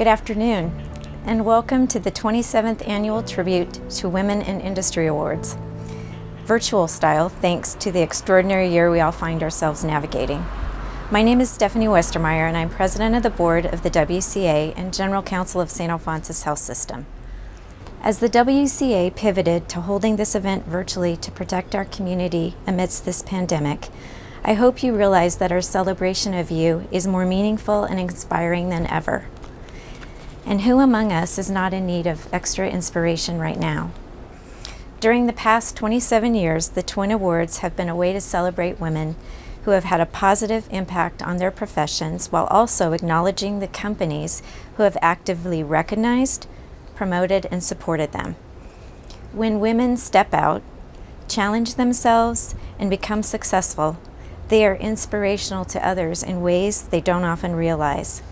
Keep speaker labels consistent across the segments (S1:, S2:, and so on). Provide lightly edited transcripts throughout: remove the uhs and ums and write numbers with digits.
S1: Good afternoon, and welcome to the 27th Annual Tribute to Women in Industry Awards, virtual style thanks to the extraordinary year we all find ourselves navigating. My name is Stephanie Westermeyer, and I'm President of the Board of the WCA and General Counsel of St. Alphonsus Health System. As the WCA pivoted to holding this event virtually to protect our community amidst this pandemic, I hope you realize that our celebration of you is more meaningful and inspiring than ever. And who among us is not in need of extra inspiration right now? During the past 27 years, the Twin Awards have been a way to celebrate women who have had a positive impact on their professions while also acknowledging the companies who have actively recognized, promoted, and supported them. When women step out, challenge themselves, and become successful, they are inspirational to others in ways they don't often realize.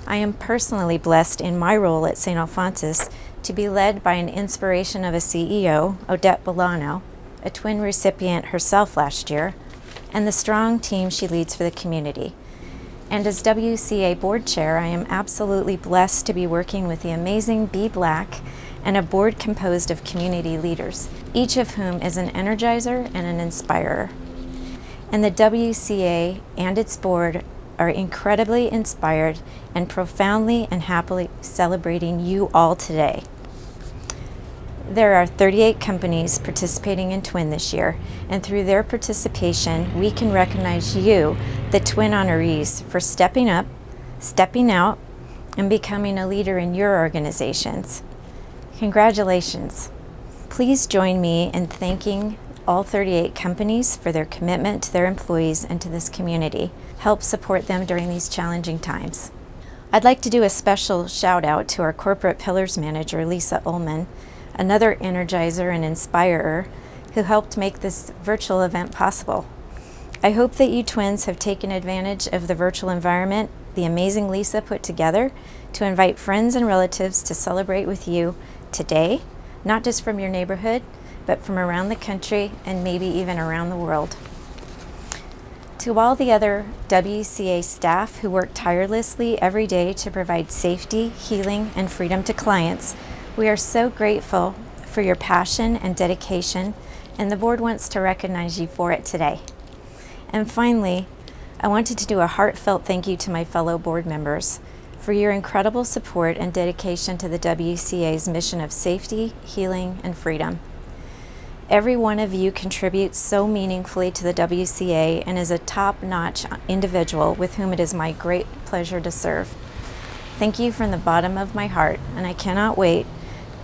S1: I am personally blessed in my role at St. Alphonsus to be led by an inspiration of a CEO, Odette Bolano, a twin recipient herself last year, and the strong team she leads for the community. And as WCA board chair, I am absolutely blessed to be working with the amazing Bee Black and a board composed of community leaders, each of whom is an energizer and an inspirer. And the WCA and its board are incredibly inspired and profoundly and happily celebrating you all today. There are 38 companies participating in Twin this year, and through their participation, we can recognize you, the Twin honorees, for stepping up, stepping out, and becoming a leader in your organizations. Congratulations. Please join me in thanking all 38 companies for their commitment to their employees and to this community. Help support them during these challenging times. I'd like to do a special shout out to our corporate pillars manager, Lisa Ullman, another energizer and inspirer who helped make this virtual event possible. I hope that you twins have taken advantage of the virtual environment the amazing Lisa put together to invite friends and relatives to celebrate with you today, not just from your neighborhood, but from around the country and maybe even around the world. To all the other WCA staff who work tirelessly every day to provide safety, healing, and freedom to clients, we are so grateful for your passion and dedication, and the board wants to recognize you for it today. And finally, I wanted to do a heartfelt thank you to my fellow board members for your incredible support and dedication to the WCA's mission of safety, healing, and freedom. Every one of you contributes so meaningfully to the WCA and is a top-notch individual with whom it is my great pleasure to serve. Thank you from the bottom of my heart, and I cannot wait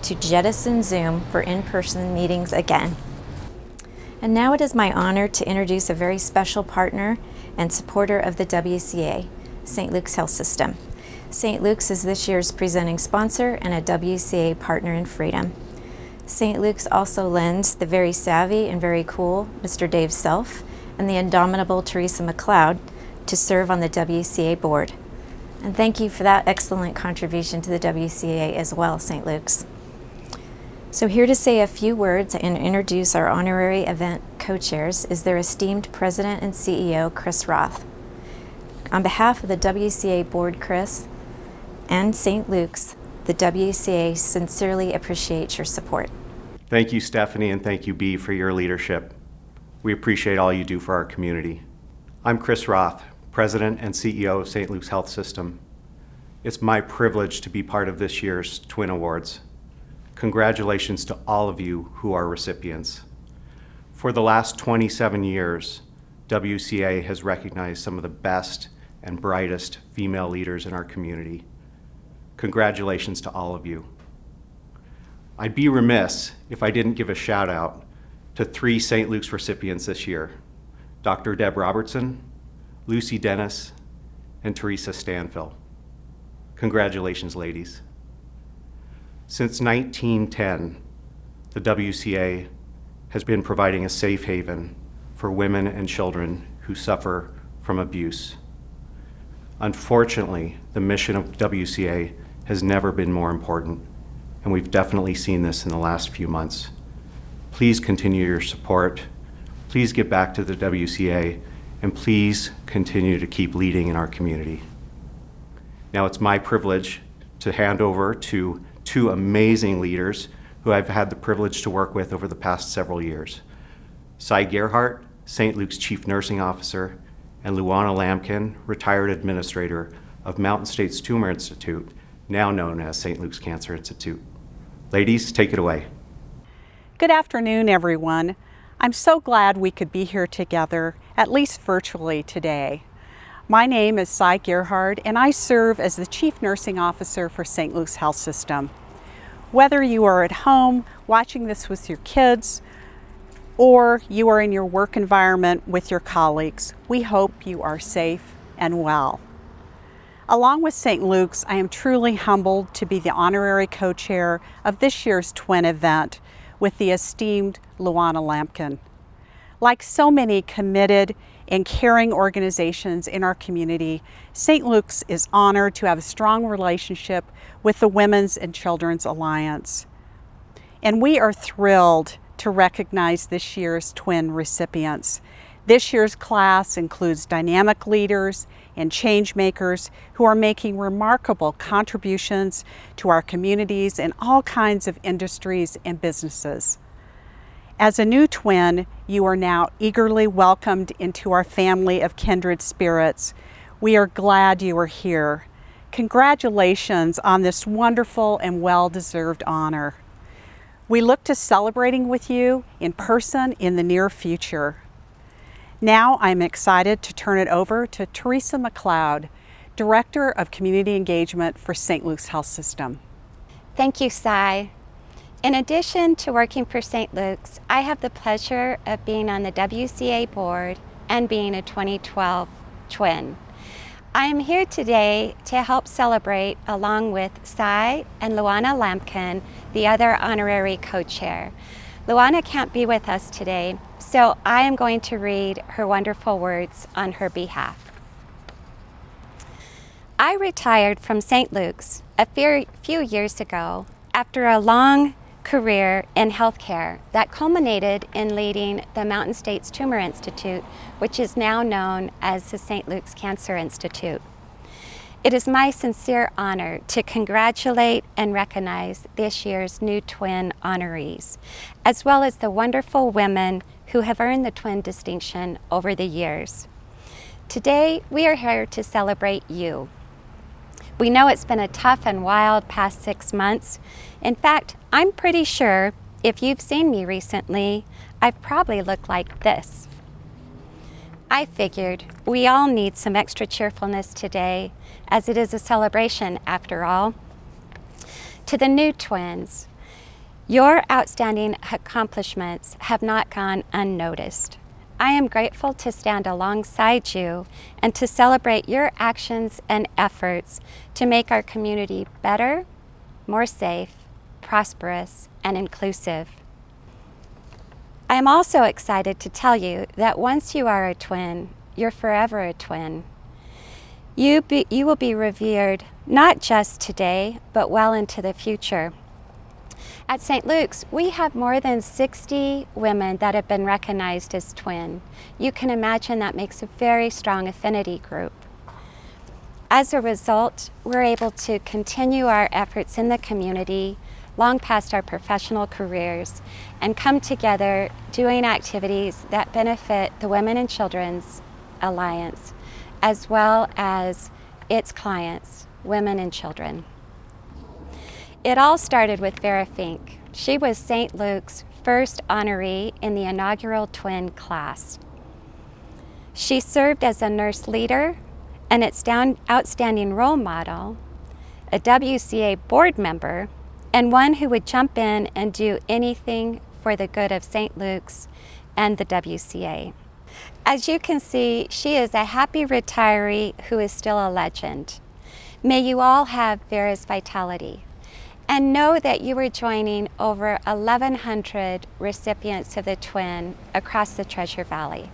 S1: to jettison Zoom for in-person meetings again. And now it is my honor to introduce a very special partner and supporter of the WCA, St. Luke's Health System. St. Luke's is this year's presenting sponsor and a WCA partner in freedom. St. Luke's also lends the very savvy and very cool Mr. Dave Self and the indomitable Teresa McLeod to serve on the WCA board. And thank you for that excellent contribution to the WCA as well, St. Luke's. So here to say a few words and introduce our honorary event co-chairs is their esteemed President and CEO, Chris Roth. On behalf of the WCA board, Chris, and St. Luke's, the WCA sincerely appreciates your support.
S2: Thank you, Stephanie, and thank you, Bee, for your leadership. We appreciate all you do for our community. I'm Chris Roth, President and CEO of St. Luke's Health System. It's my privilege to be part of this year's Twin Awards. Congratulations to all of you who are recipients. For the last 27 years, WCA has recognized some of the best and brightest female leaders in our community. Congratulations to all of you. I'd be remiss if I didn't give a shout out to 3 St. Luke's recipients this year, Dr. Deb Robertson, Lucy Dennis, and Teresa Stanfill. Congratulations, ladies. Since 1910, the WCA has been providing a safe haven for women and children who suffer from abuse. Unfortunately, the mission of WCA has never been more important, and we've definitely seen this in the last few months. Please continue your support. Please get back to the WCA, and please continue to keep leading in our community. Now it's my privilege to hand over to two amazing leaders who I've had the privilege to work with over the past several years. Cy Gerhardt, St. Luke's Chief Nursing Officer, and Luana Lampkin, Retired Administrator of Mountain States Tumor Institute, now known as St. Luke's Cancer Institute. Ladies, take it away.
S3: Good afternoon, everyone. I'm so glad we could be here together, at least virtually today. My name is Cy Gerhardt, and I serve as the Chief Nursing Officer for St. Luke's Health System. Whether you are at home watching this with your kids, or you are in your work environment with your colleagues, we hope you are safe and well. Along with St. Luke's, I am truly humbled to be the honorary co-chair of this year's Twin event with the esteemed Luana Lampkin. Like so many committed and caring organizations in our community, St. Luke's is honored to have a strong relationship with the Women's and Children's Alliance. And we are thrilled to recognize this year's Twin recipients. This year's class includes dynamic leaders and change makers who are making remarkable contributions to our communities in all kinds of industries and businesses. As a new twin, you are now eagerly welcomed into our family of kindred spirits. We are glad you are here. Congratulations on this wonderful and well-deserved honor. We look to celebrating with you in person in the near future. Now I'm excited to turn it over to Teresa McLeod, Director of Community Engagement for St. Luke's Health System.
S4: Thank you, Cy. In addition to working for St. Luke's, I have the pleasure of being on the WCA board and being a 2012 twin. I am here today to help celebrate along with Cy and Luana Lampkin, the other honorary co-chair. Luana can't be with us today, so I am going to read her wonderful words on her behalf. I retired from St. Luke's a few years ago after a long career in healthcare that culminated in leading the Mountain States Tumor Institute, which is now known as the St. Luke's Cancer Institute. It is my sincere honor to congratulate and recognize this year's new twin honorees, as well as the wonderful women who have earned the twin distinction over the years. Today, we are here to celebrate you. We know it's been a tough and wild past 6 months. In fact, I'm pretty sure if you've seen me recently, I've probably looked like this. I figured we all need some extra cheerfulness today, as it is a celebration after all. To the new twins, your outstanding accomplishments have not gone unnoticed. I am grateful to stand alongside you and to celebrate your actions and efforts to make our community better, more safe, prosperous, and inclusive. I am also excited to tell you that once you are a twin, you're forever a twin. You will be revered not just today, but well into the future. At St. Luke's, we have more than 60 women that have been recognized as twin. You can imagine that makes a very strong affinity group. As a result, we're able to continue our efforts in the community long past our professional careers and come together doing activities that benefit the Women and Children's Alliance, as well as its clients, women and children. It all started with Vera Fink. She was St. Luke's first honoree in the inaugural twin class. She served as a nurse leader, an outstanding role model, a WCA board member, and one who would jump in and do anything for the good of St. Luke's and the WCA. As you can see, she is a happy retiree who is still a legend. May you all have Vera's vitality. And know that you are joining over 1,100 recipients of the twin across the Treasure Valley.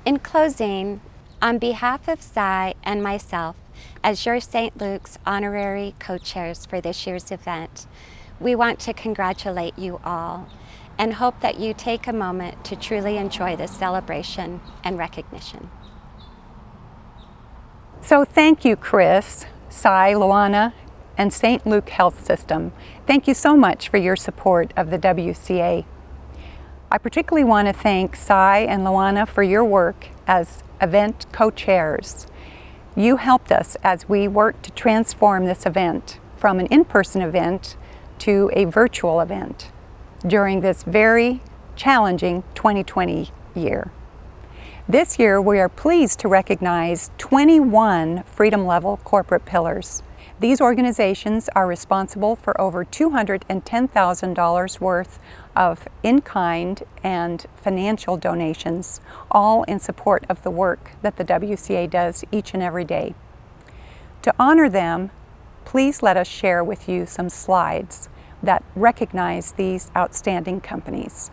S4: In closing, on behalf of Cy and myself, as your St. Luke's honorary co-chairs for this year's event, we want to congratulate you all and hope that you take a moment to truly enjoy this celebration and recognition.
S3: So thank you, Chris. Cy, Luana, and St. Luke Health System, thank you so much for your support of the WCA. I particularly want to thank Cy and Luana for your work as event co-chairs. You helped us as we worked to transform this event from an in-person event to a virtual event during this very challenging 2020 year. This year, we are pleased to recognize 21 Freedom Level corporate pillars. These organizations are responsible for over $210,000 worth of in-kind and financial donations, all in support of the work that the WCA does each and every day. To honor them, please let us share with you some slides that recognize these outstanding companies.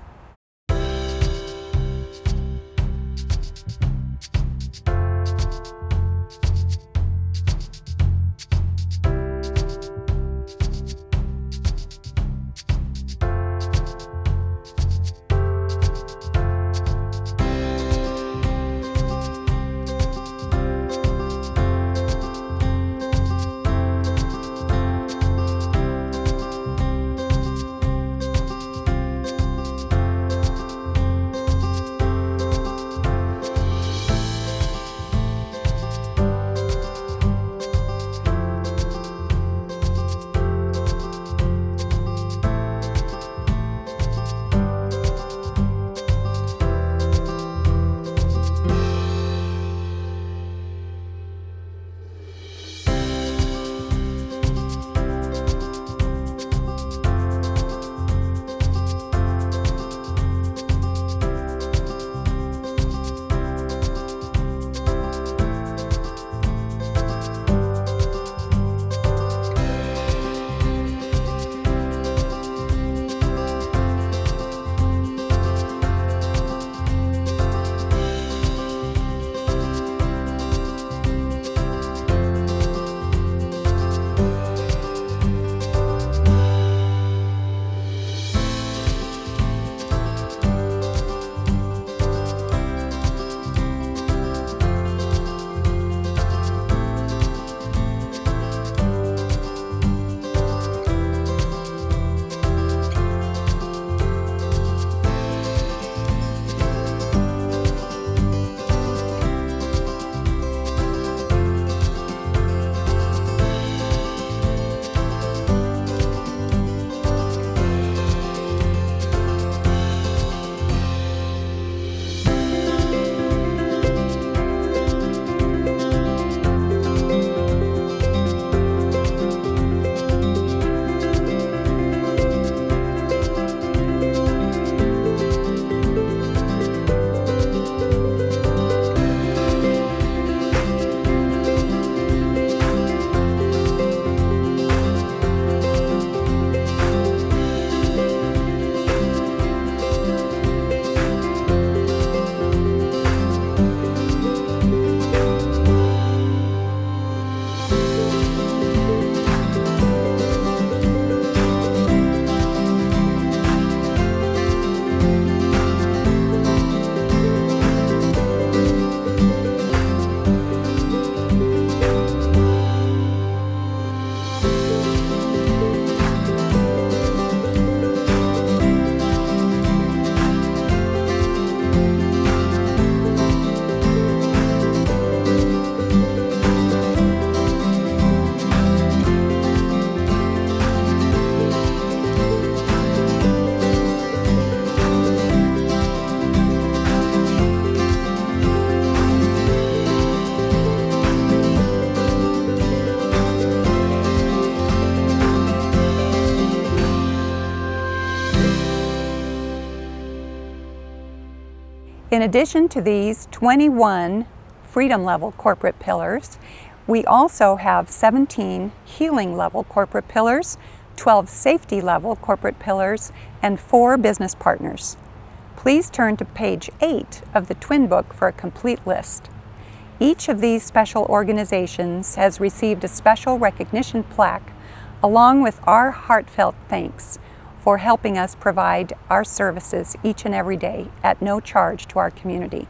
S3: In addition to these 21 Freedom Level corporate pillars, we also have 17 Healing Level corporate pillars, 12 Safety Level corporate pillars, and 4 business partners. Please turn to page 8 of the Twin Book for a complete list. Each of these special organizations has received a special recognition plaque along with our heartfelt thanks for helping us provide our services each and every day at no charge to our community.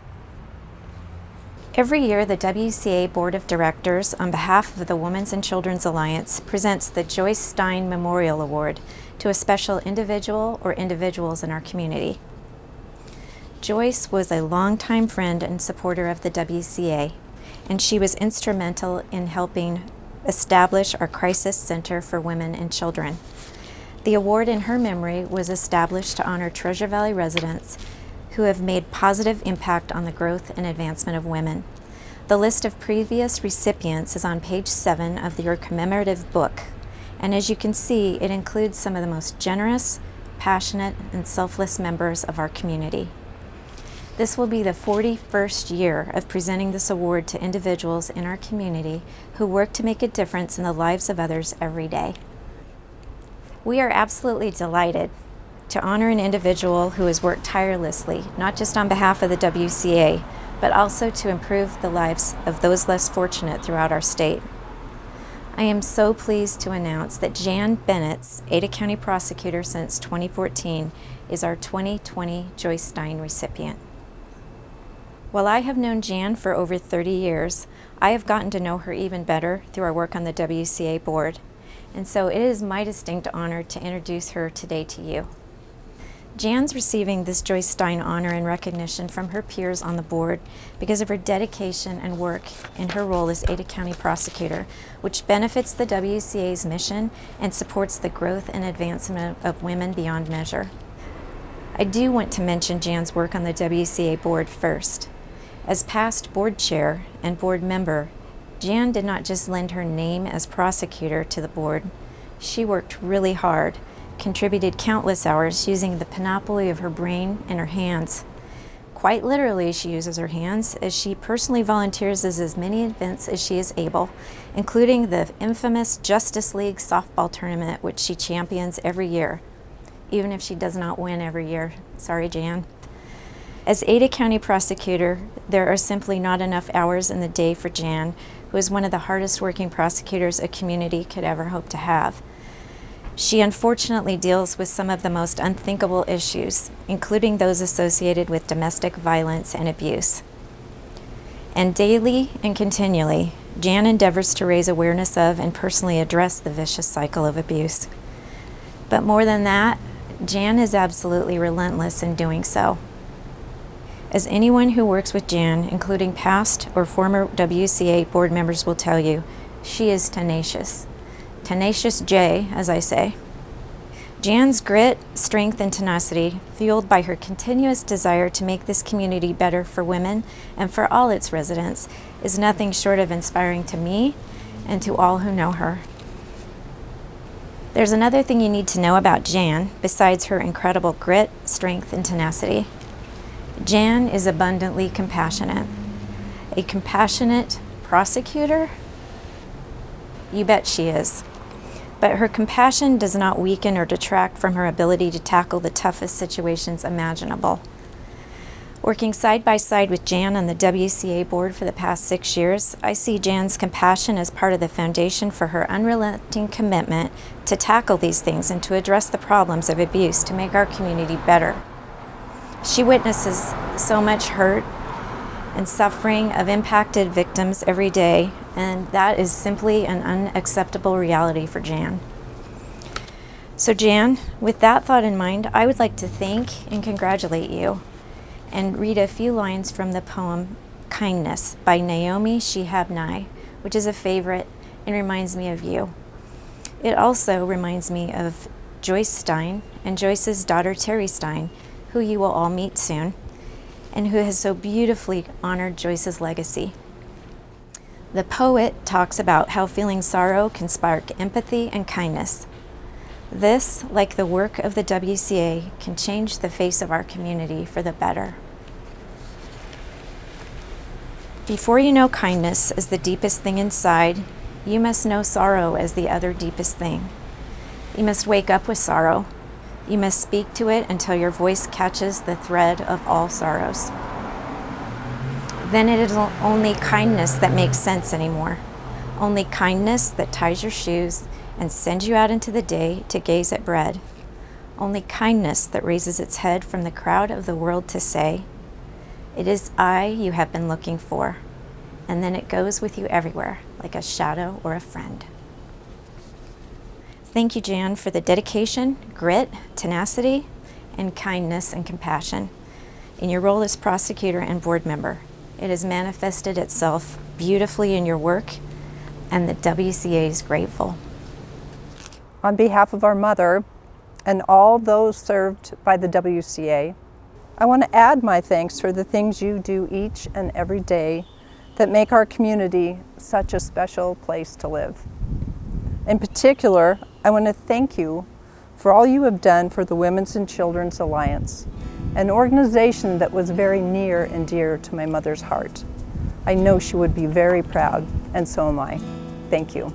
S1: Every year, the WCA Board of Directors, on behalf of the Women's and Children's Alliance, presents the Joyce Stein Memorial Award to a special individual or individuals in our community. Joyce was a longtime friend and supporter of the WCA, and she was instrumental in helping establish our Crisis Center for Women and Children. The award in her memory was established to honor Treasure Valley residents who have made positive impact on the growth and advancement of women. The list of previous recipients is on page 7 of your commemorative book, and as you can see, it includes some of the most generous, passionate, and selfless members of our community. This will be the 41st year of presenting this award to individuals in our community who work to make a difference in the lives of others every day. We are absolutely delighted to honor an individual who has worked tirelessly, not just on behalf of the WCA, but also to improve the lives of those less fortunate throughout our state. I am so pleased to announce that Jan Bennetts, Ada County prosecutor since 2014, is our 2020 Joyce Stein recipient. While I have known Jan for over 30 years, I have gotten to know her even better through our work on the WCA board, and so it is my distinct honor to introduce her today to you. Jan's receiving this Joyce Stein honor and recognition from her peers on the board because of her dedication and work in her role as Ada County prosecutor, which benefits the WCA's mission and supports the growth and advancement of women beyond measure. I do want to mention Jan's work on the WCA board first. As past board chair and board member, Jan did not just lend her name as prosecutor to the board. She worked really hard, contributed countless hours using the panoply of her brain and her hands. Quite literally, she uses her hands as she personally volunteers as many events as she is able, including the infamous Justice League softball tournament, which she champions every year, even if she does not win every year. Sorry, Jan. As Ada County prosecutor, there are simply not enough hours in the day for Jan, who is one of the hardest working prosecutors a community could ever hope to have. She unfortunately deals with some of the most unthinkable issues, including those associated with domestic violence and abuse. And daily and continually, Jan endeavors to raise awareness of and personally address the vicious cycle of abuse. But more than that, Jan is absolutely relentless in doing so. As anyone who works with Jan, including past or former WCA board members, will tell you, she is tenacious. Tenacious J, as I say. Jan's grit, strength, and tenacity, fueled by her continuous desire to make this community better for women and for all its residents, is nothing short of inspiring to me and to all who know her. There's another thing you need to know about Jan, besides her incredible grit, strength, and tenacity. Jan is abundantly compassionate. A compassionate prosecutor? You bet she is. But her compassion does not weaken or detract from her ability to tackle the toughest situations imaginable. Working side by side with Jan on the WCA board for the past 6 years, I see Jan's compassion as part of the foundation for her unrelenting commitment to tackle these things and to address the problems of abuse to make our community better. She witnesses so much hurt and suffering of impacted victims every day, and that is simply an unacceptable reality for Jan. So Jan, with that thought in mind, I would like to thank and congratulate you and read a few lines from the poem Kindness by Naomi Shihab Nye, which is a favorite and reminds me of you. It also reminds me of Joyce Stein and Joyce's daughter Terry Stein, who you will all meet soon, and who has so beautifully honored Joyce's legacy. The poet talks about how feeling sorrow can spark empathy and kindness. This, like the work of the WCA, can change the face of our community for the better. Before you know kindness as the deepest thing inside, you must know sorrow as the other deepest thing. You must wake up with sorrow. You must speak to it until your voice catches the thread of all sorrows. Then it is only kindness that makes sense anymore. Only kindness that ties your shoes and sends you out into the day to gaze at bread. Only kindness that raises its head from the crowd of the world to say, "It is I you have been looking for. and then it goes with you everywhere, like a shadow or a friend. Thank you, Jan, for the dedication, grit, tenacity, and kindness and compassion in your role as prosecutor and board member. It has manifested itself beautifully in your work, and the WCA is grateful.
S5: On behalf of our mother and all those served by the WCA, I want to add my thanks for the things you do each and every day that make our community such a special place to live. In particular, I want to thank you for all you have done for the Women's and Children's Alliance, an organization that was very near and dear to my mother's heart. I know she would be very proud, and so am I. Thank you.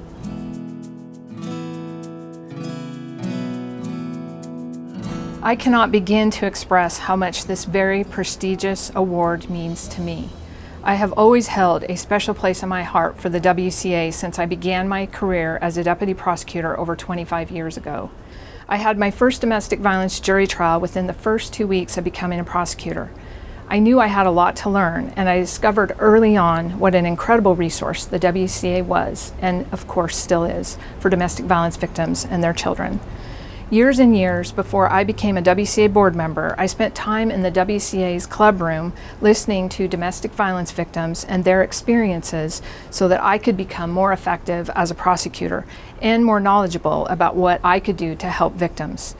S6: I cannot begin to express how much this very prestigious award means to me. I have always held a special place in my heart for the WCA since I began my career as a deputy prosecutor over 25 years ago. I had my first domestic violence jury trial within the first 2 weeks of becoming a prosecutor. I knew I had a lot to learn, and I discovered early on what an incredible resource the WCA was, and of course still is, for domestic violence victims and their children. Years and years before I became a WCA board member, I spent time in the WCA's club room listening to domestic violence victims and their experiences so that I could become more effective as a prosecutor and more knowledgeable about what I could do to help victims.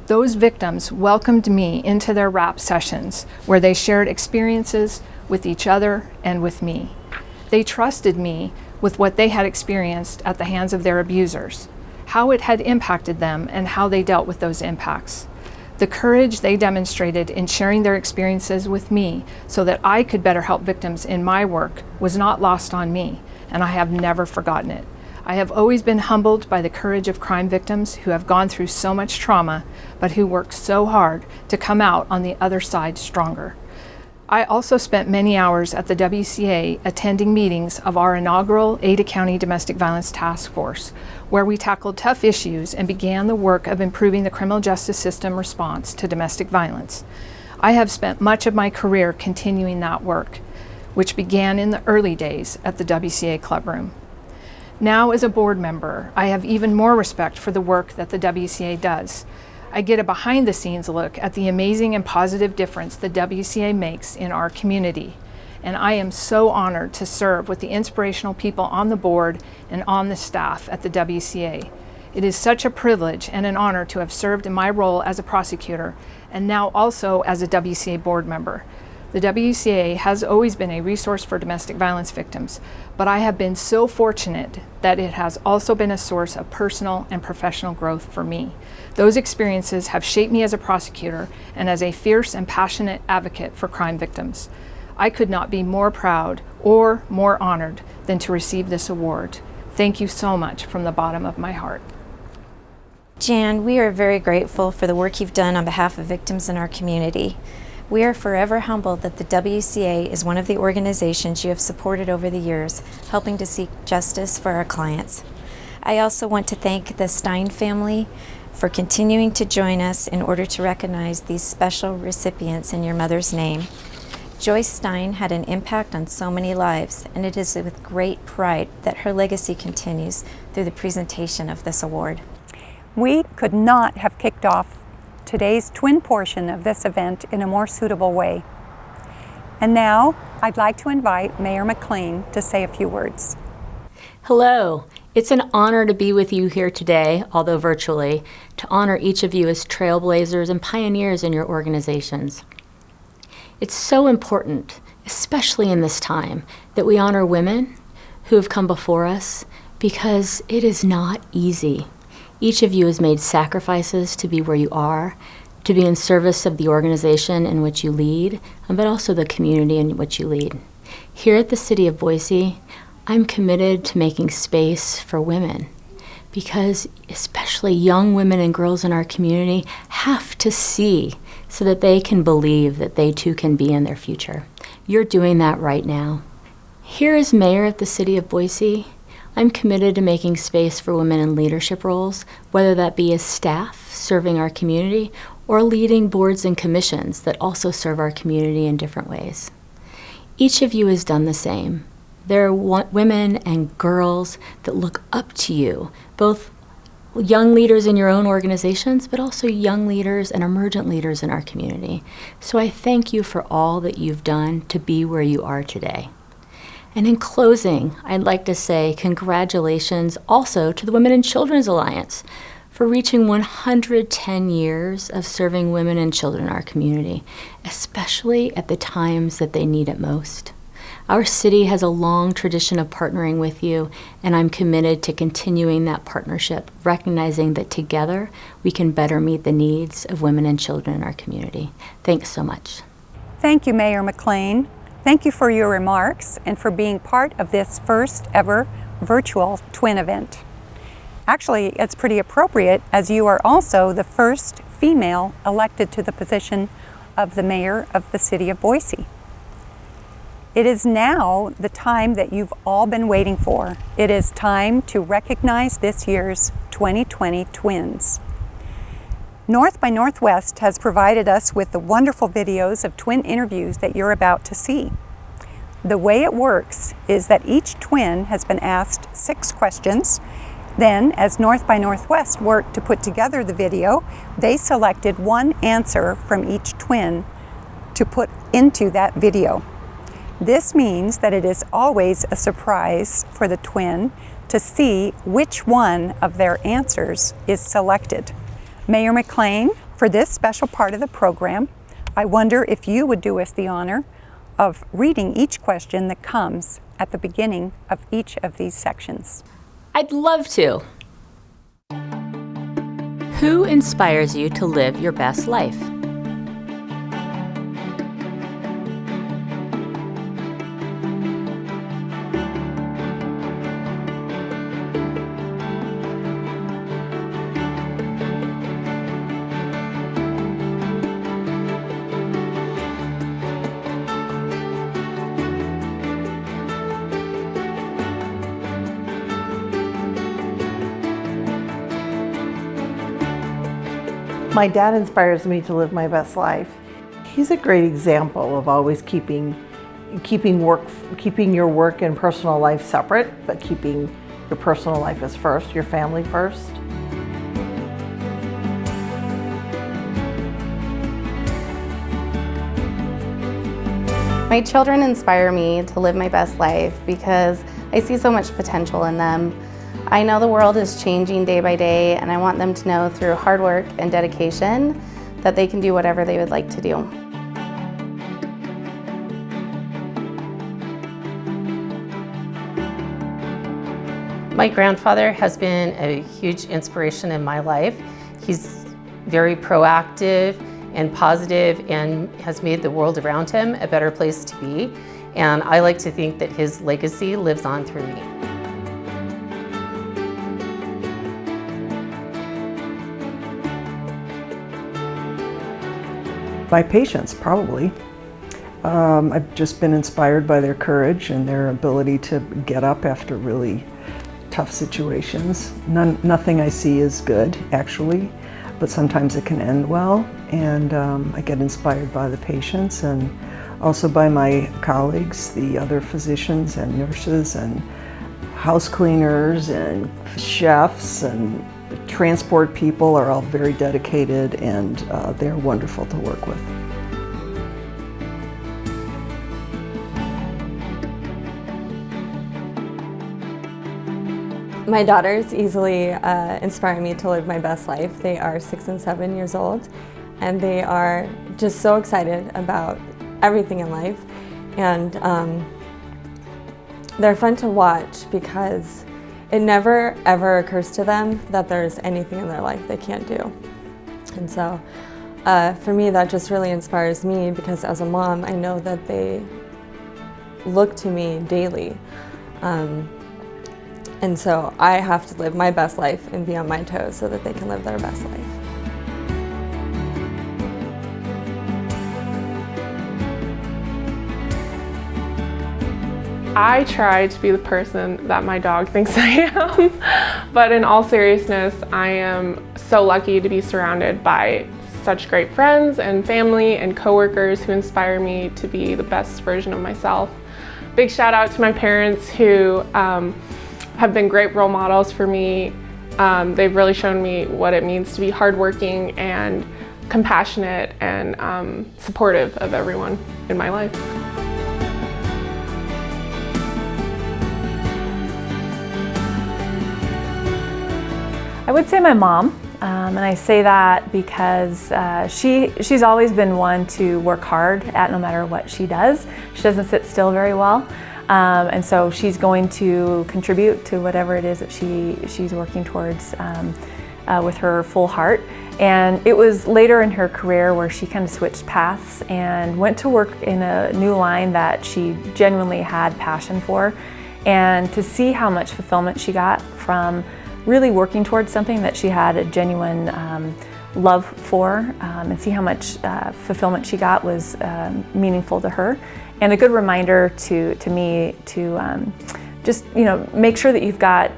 S6: Those victims welcomed me into their RAP sessions where they shared experiences with each other and with me. They trusted me with what they had experienced at the hands of their abusers, how it had impacted them, and how they dealt with those impacts. The courage they demonstrated in sharing their experiences with me so that I could better help victims in my work was not lost on me, and I have never forgotten it. I have always been humbled by the courage of crime victims who have gone through so much trauma, but who work so hard to come out on the other side stronger. I also spent many hours at the WCA attending meetings of our inaugural Ada County Domestic Violence Task Force, where we tackled tough issues and began the work of improving the criminal justice system response to domestic violence. I have spent much of my career continuing that work, which began in the early days at the WCA Clubroom. Now, as a board member, I have even more respect for the work that the WCA does. I get a behind-the-scenes look at the amazing and positive difference the WCA makes in our community. And I am so honored to serve with the inspirational people on the board and on the staff at the WCA. It is such a privilege and an honor to have served in my role as a prosecutor and now also as a WCA board member. The WCA has always been a resource for domestic violence victims, but I have been so fortunate that it has also been a source of personal and professional growth for me. Those experiences have shaped me as a prosecutor and as a fierce and passionate advocate for crime victims. I could not be more proud or more honored than to receive this award. Thank you so much from the bottom of my heart.
S1: Jan, we are very grateful for the work you've done on behalf of victims in our community. We are forever humbled that the WCA is one of the organizations you have supported over the years, helping to seek justice for our clients. I also want to thank the Stein family for continuing to join us in order to recognize these special recipients in your mother's name. Joyce Stein had an impact on so many lives, and it is with great pride that her legacy continues through the presentation of this award.
S7: We could not have kicked off today's twin portion of this event in a more suitable way. And now, I'd like to invite Mayor McLean to say a few words.
S8: Hello. It's an honor to be with you here today, although virtually, to honor each of you as trailblazers and pioneers in your organizations. It's so important, especially in this time, that we honor women who have come before us, because it is not easy. Each of you has made sacrifices to be where you are, to be in service of the organization in which you lead, but also the community in which you lead. Here at the City of Boise, I'm committed to making space for women, because especially young women and girls in our community have to see so that they can believe that they too can be in their future. You're doing that right now. Here as mayor of the City of Boise, I'm committed to making space for women in leadership roles, whether that be as staff serving our community or leading boards and commissions that also serve our community in different ways. Each of you has done the same. There are women and girls that look up to you, both young leaders in your own organizations, but also young leaders and emergent leaders in our community. So I thank you for all that you've done to be where you are today. And in closing, I'd like to say congratulations also to the Women and Children's Alliance for reaching 110 years of serving women and children in our community, especially at the times that they need it most. Our city has a long tradition of partnering with you, and I'm committed to continuing that partnership, recognizing that together we can better meet the needs of women and children in our community. Thanks so much.
S7: Thank you, Mayor McLean. Thank you for your remarks and for being part of this first ever virtual twin event. Actually, it's pretty appropriate as you are also the first female elected to the position of the mayor of the city of Boise. It is now the time that you've all been waiting for. It is time to recognize this year's 2020 twins. North by Northwest has provided us with the wonderful videos of twin interviews that you're about to see. The way it works is that each twin has been asked 6 questions. Then, as North by Northwest worked to put together the video, they selected one answer from each twin to put into that video. This means that it is always a surprise for the twin to see which one of their answers is selected. Mayor McLean, for this special part of the program, I wonder if you would do us the honor of reading each question that comes at the beginning of each of these sections.
S8: I'd love to. Who inspires you to live your best life?
S9: My dad inspires me to live my best life. He's a great example of always keeping your work and personal life separate, but keeping your personal life as first, your family first.
S10: My children inspire me to live my best life because I see so much potential in them. I know the world is changing day by day, and I want them to know through hard work and dedication that they can do whatever they would like to do.
S11: My grandfather has been a huge inspiration in my life. He's very proactive and positive and has made the world around him a better place to be. And I like to think that his legacy lives on through me.
S12: My patients, probably. I've just been inspired by their courage and their ability to get up after really tough situations. Nothing I see is good, actually, but sometimes it can end well, and I get inspired by the patients and also by my colleagues, the other physicians and nurses and house cleaners and chefs and transport people are all very dedicated, and they're wonderful to work with.
S13: My daughters easily inspire me to live my best life. They are 6 and 7 years old, and they are just so excited about everything in life. And they're fun to watch because it never ever occurs to them that there's anything in their life they can't do. And so for me, that just really inspires me because as a mom, I know that they look to me daily. And so I have to live my best life and be on my toes so that they can live their best life.
S14: I try to be the person that my dog thinks I am, but in all seriousness, I am so lucky to be surrounded by such great friends and family and coworkers who inspire me to be the best version of myself. Big shout out to my parents who have been great role models for me. They've really shown me what it means to be hardworking and compassionate and supportive of everyone in my life.
S15: I would say my mom, and I say that because she's always been one to work hard at no matter what she does. She doesn't sit still very well, and so she's going to contribute to whatever it is that she's working towards with her full heart. And it was later in her career where she kind of switched paths and went to work in a new line that she genuinely had passion for, and to see how much fulfillment she got from really working towards something that she had a genuine love for, and see how much fulfillment she got was meaningful to her, and a good reminder to me to just make sure that you've got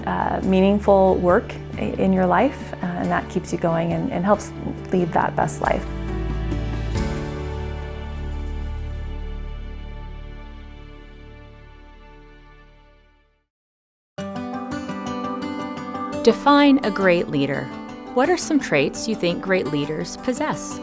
S15: meaningful work in your life, and that keeps you going and helps lead that best life.
S8: Define a great leader. What are some traits you think great leaders possess?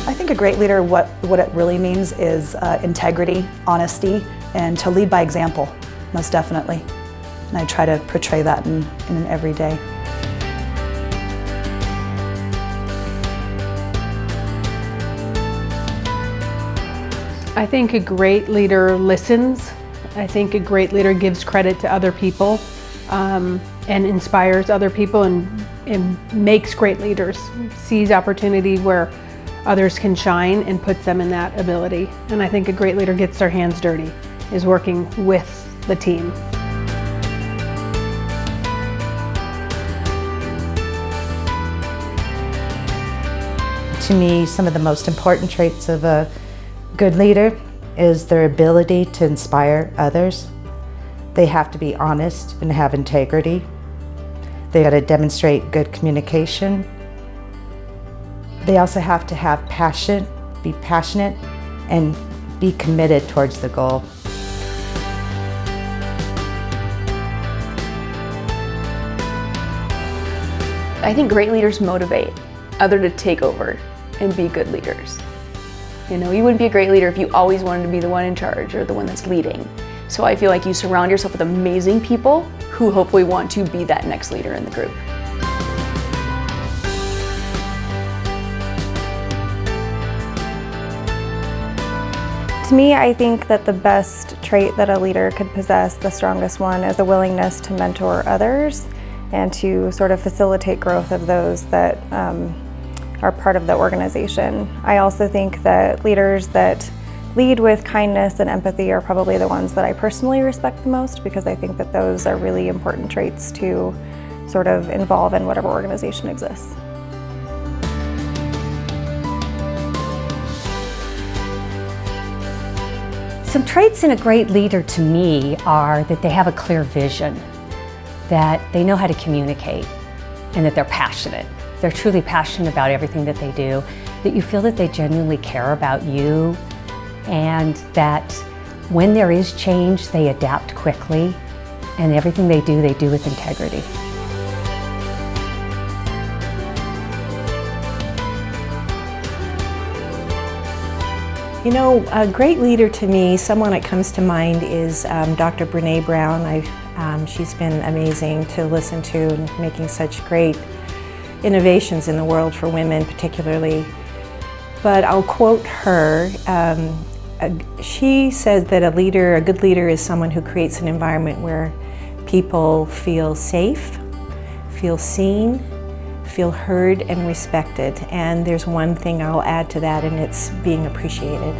S16: I think a great leader, what it really means is integrity, honesty, and to lead by example, most definitely. And I try to portray that in an everyday.
S17: I think a great leader listens. I think a great leader gives credit to other people and inspires other people and makes great leaders, sees opportunity where others can shine and puts them in that ability. And I think a great leader gets their hands dirty, is working with the team.
S18: To me, some of the most important traits of a good leader is their ability to inspire others. They have to be honest and have integrity. They got to demonstrate good communication. They also have to have passion, be passionate, and be committed towards the goal.
S19: I think great leaders motivate others to take over and be good leaders. You wouldn't be a great leader if you always wanted to be the one in charge or the one that's leading. So I feel like you surround yourself with amazing people who hopefully want to be that next leader in the group.
S10: To me, I think that the best trait that a leader could possess, the strongest one, is a willingness to mentor others and to sort of facilitate growth of those that are part of the organization. I also think that leaders that lead with kindness and empathy are probably the ones that I personally respect the most, because I think that those are really important traits to sort of involve in whatever organization exists.
S20: Some traits in a great leader to me are that they have a clear vision, that they know how to communicate, and that they're passionate. They're truly passionate about everything that they do, that you feel that they genuinely care about you, and that when there is change, they adapt quickly, and everything they do with integrity.
S21: A great leader to me, someone that comes to mind is Dr. Brene Brown. She's been amazing to listen to and making such great innovations in the world for women particularly. But I'll quote her. She says that a good leader is someone who creates an environment where people feel safe, feel seen, feel heard and respected. And there's one thing I'll add to that, and it's being appreciated.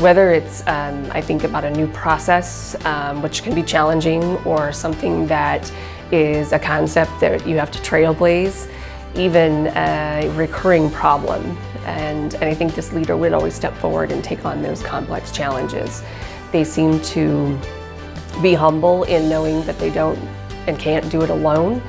S2: Whether it's, I think about a new process, which can be challenging, or something that is a concept that you have to trailblaze, even a recurring problem. And I think this leader would always step forward and take on those complex challenges. They seem to be humble in knowing that they don't and can't do it alone.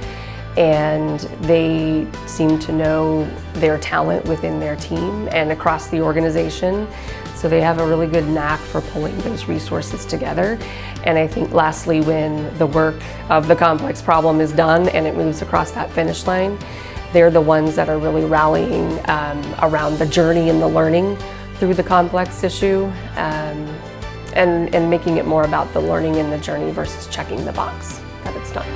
S2: And they seem to know their talent within their team and across the organization. So they have a really good knack for pulling those resources together. And I think lastly, when the work of the complex problem is done and it moves across that finish line, they're the ones that are really rallying around the journey and the learning through the complex issue, and making it more about the learning and the journey versus checking the box that it's done.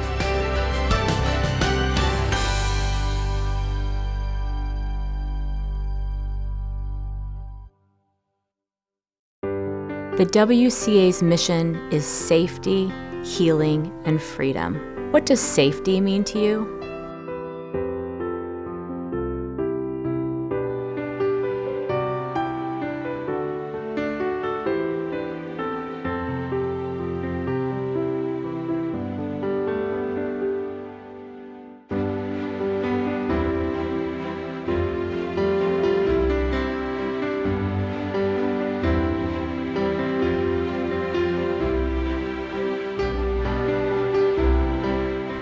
S8: The WCA's mission is safety, healing, and freedom. What does safety mean to you?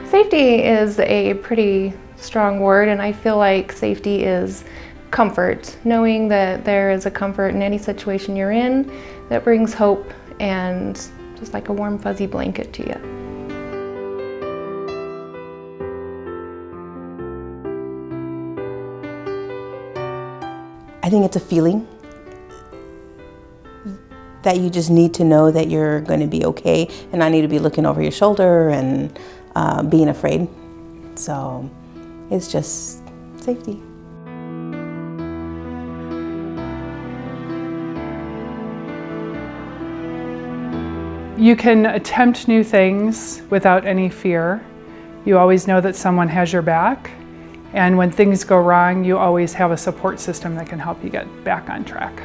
S22: Safety is a pretty strong word, and I feel like safety is comfort. Knowing that there is a comfort in any situation you're in that brings hope and just like a warm fuzzy blanket to you.
S23: I think it's a feeling that you just need to know that you're going to be okay and not need to be looking over your shoulder and being afraid. So it's just safety.
S24: You can attempt new things without any fear. You always know that someone has your back. And when things go wrong, you always have a support system that can help you get back on track.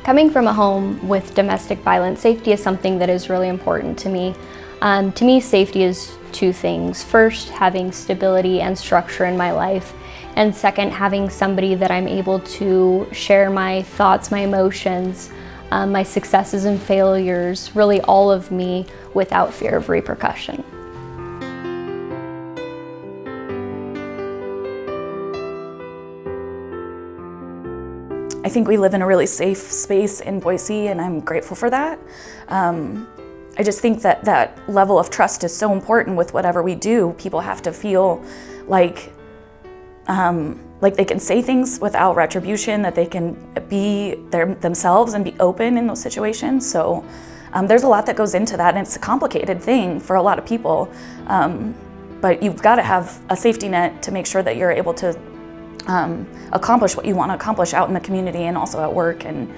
S25: Coming from a home with domestic violence, safety is something that is really important to me. To me, safety is two things. First, having stability and structure in my life. And second, having somebody that I'm able to share my thoughts, my emotions, my successes and failures, really all of me without fear of repercussion.
S26: I think we live in a really safe space in Boise, and I'm grateful for that. I just think that that level of trust is so important with whatever we do. People have to feel like they can say things without retribution, that they can be themselves and be open in those situations. So there's a lot that goes into that, and it's a complicated thing for a lot of people. But you've got to have a safety net to make sure that you're able to accomplish what you want to accomplish out in the community and also at work and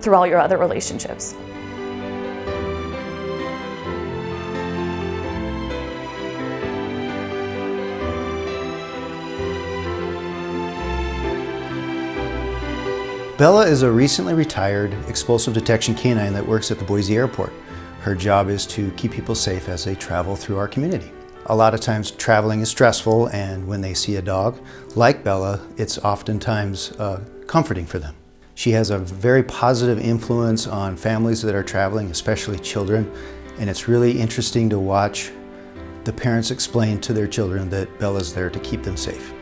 S26: through all your other relationships.
S27: Bella is a recently retired explosive detection canine that works at the Boise airport. Her job is to keep people safe as they travel through our community. A lot of times traveling is stressful, and when they see a dog like Bella, it's oftentimes comforting for them. She has a very positive influence on families that are traveling, especially children, and it's really interesting to watch the parents explain to their children that Bella's there to keep them safe.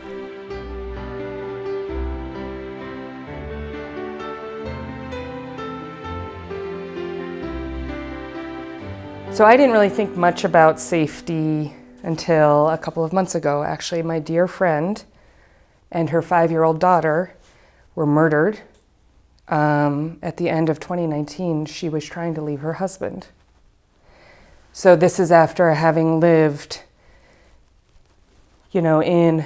S2: So I didn't really think much about safety until a couple of months ago. Actually, my dear friend and her 5-year-old daughter were murdered. At the end of 2019, she was trying to leave her husband. So this is after having lived, in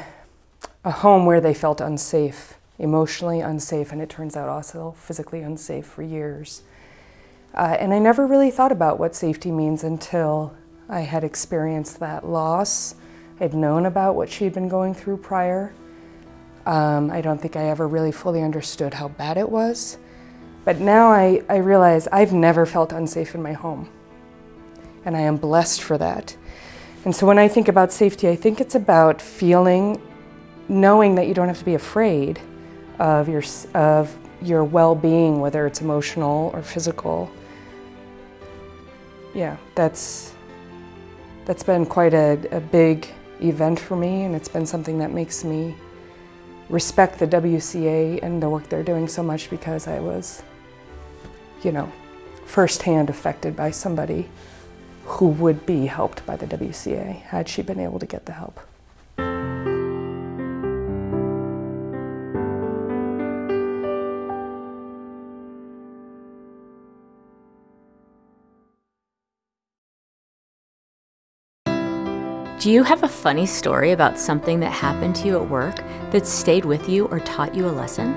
S2: a home where they felt unsafe, emotionally unsafe, and it turns out also physically unsafe for years. And I never really thought about what safety means until I had experienced that loss
S1: I'd known about what she'd been going through prior. I don't think I ever really fully understood how bad it was. But now I realize I've never felt unsafe in my home. And I am blessed for that. And so when I think about safety, I think it's about knowing that you don't have to be afraid of your well-being, whether it's emotional or physical. Yeah, that's been quite a big event for me, and it's been something that makes me respect the WCA and the work they're doing so much, because I was, firsthand affected by somebody who would be helped by the WCA had she been able to get the help.
S8: Do you have a funny story about something that happened to you at work that stayed with you or taught you a lesson?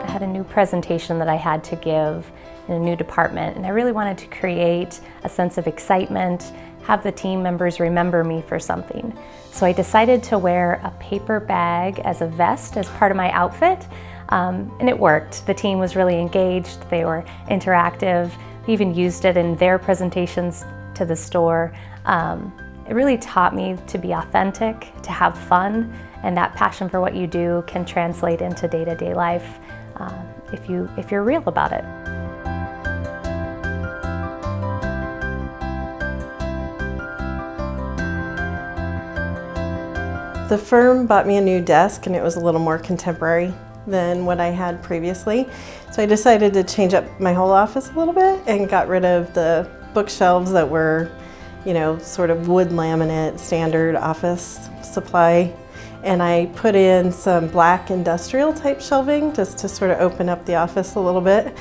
S3: I had a new presentation that I had to give in a new department, and I really wanted to create a sense of excitement, have the team members remember me for something. So I decided to wear a paper bag as a vest as part of my outfit. And it worked. The team was really engaged, they were interactive, they even used it in their presentations to the store. It really taught me to be authentic, to have fun, and that passion for what you do can translate into day-to-day life if you're real about it.
S4: The firm bought me a new desk, and it was a little more contemporary than what I had previously. So I decided to change up my whole office a little bit and got rid of the bookshelves that were, sort of wood laminate standard office supply. And I put in some black industrial type shelving just to sort of open up the office a little bit.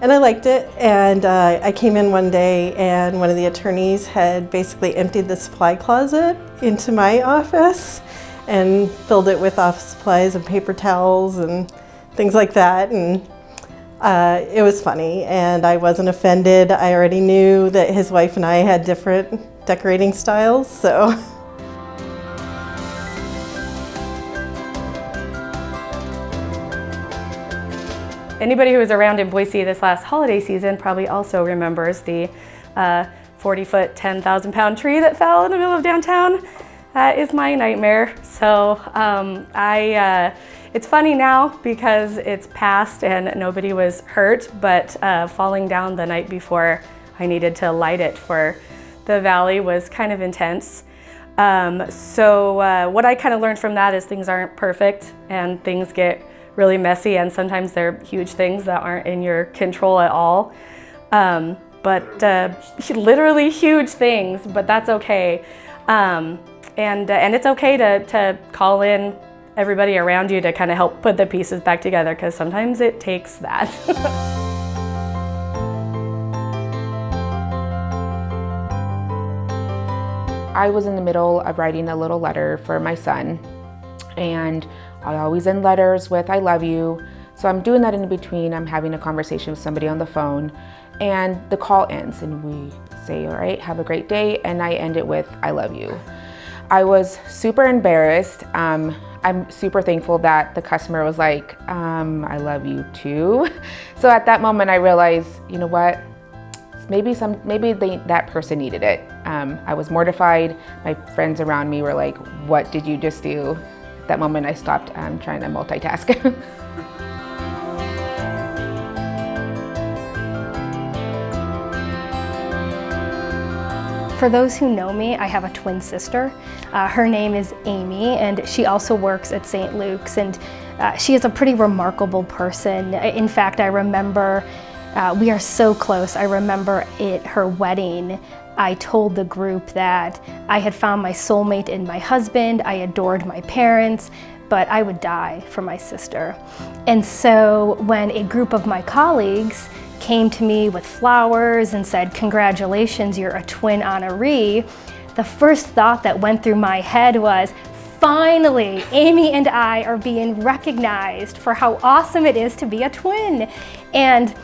S4: And I liked it. And I came in one day and one of the attorneys had basically emptied the supply closet into my office and filled it with office supplies and paper towels and things like that. And it was funny, and I wasn't offended. I already knew that his wife and I had different decorating styles, so.
S15: Anybody who was around in Boise this last holiday season probably also remembers the 40-foot, 10,000-pound tree that fell in the middle of downtown. That is my nightmare. So it's funny now because it's past and nobody was hurt, but falling down the night before I needed to light it for the valley was kind of intense. So what I kind of learned from that is things aren't perfect and things get really messy, and sometimes they're huge things that aren't in your control at all. But literally huge things, but that's okay. And it's okay to call in everybody around you to kind of help put the pieces back together, because sometimes it takes that.
S5: I was in the middle of writing a little letter for my son, and I always end letters with "I love you." So I'm doing that in between. I'm having a conversation with somebody on the phone, and the call ends, and we say, "All right, have a great day," and I end it with "I love you." I was super embarrassed. I'm super thankful that the customer was like, "I love you too." So at that moment, I realized, you know what? Maybe that person needed it. I was mortified. My friends around me were like, "What did you just do?" At that moment, I stopped trying to multitask.
S25: For those who know me, I have a twin sister. Her name is Amy, and she also works at St. Luke's, and she is a pretty remarkable person. In fact, I remember, we are so close, I remember at her wedding, I told the group that I had found my soulmate in my husband, I adored my parents, but I would die for my sister. And so when a group of my colleagues came to me with flowers and said, "Congratulations, you're a twin honoree," the first thought that went through my head was, Finally, Amy and I are being recognized for how awesome it is to be a twin. And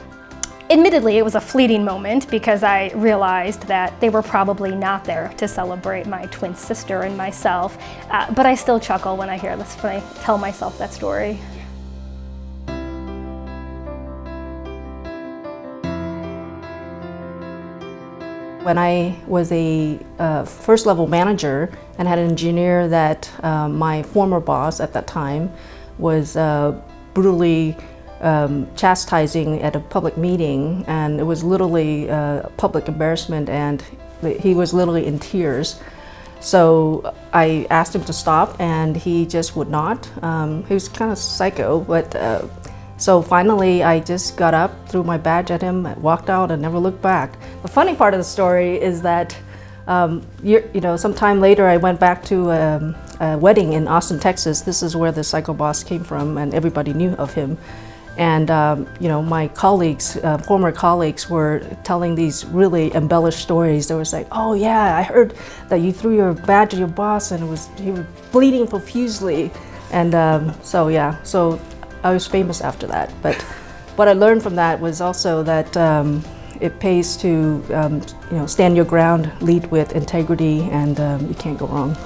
S25: admittedly, it was a fleeting moment because I realized that they were probably not there to celebrate my twin sister and myself. But I still chuckle when I hear this, when I tell myself that story.
S21: When I was a first level manager and had an engineer that my former boss at that time was brutally chastising at a public meeting, and it was literally public embarrassment, and he was literally in tears. So I asked him to stop, and he just would not. He was kind of psycho, but so finally I just got up, threw my badge at him, walked out, and never looked back. The funny part of the story is that sometime later I went back to a wedding in Austin, Texas. This is where the psycho boss came from, and everybody knew of him. And my colleagues, former colleagues, were telling these really embellished stories. They was like, "Oh yeah, I heard that you threw your badge at your boss, and he was bleeding profusely." And so I was famous after that. But what I learned from that was also that it pays to stand your ground, lead with integrity, and you can't go wrong.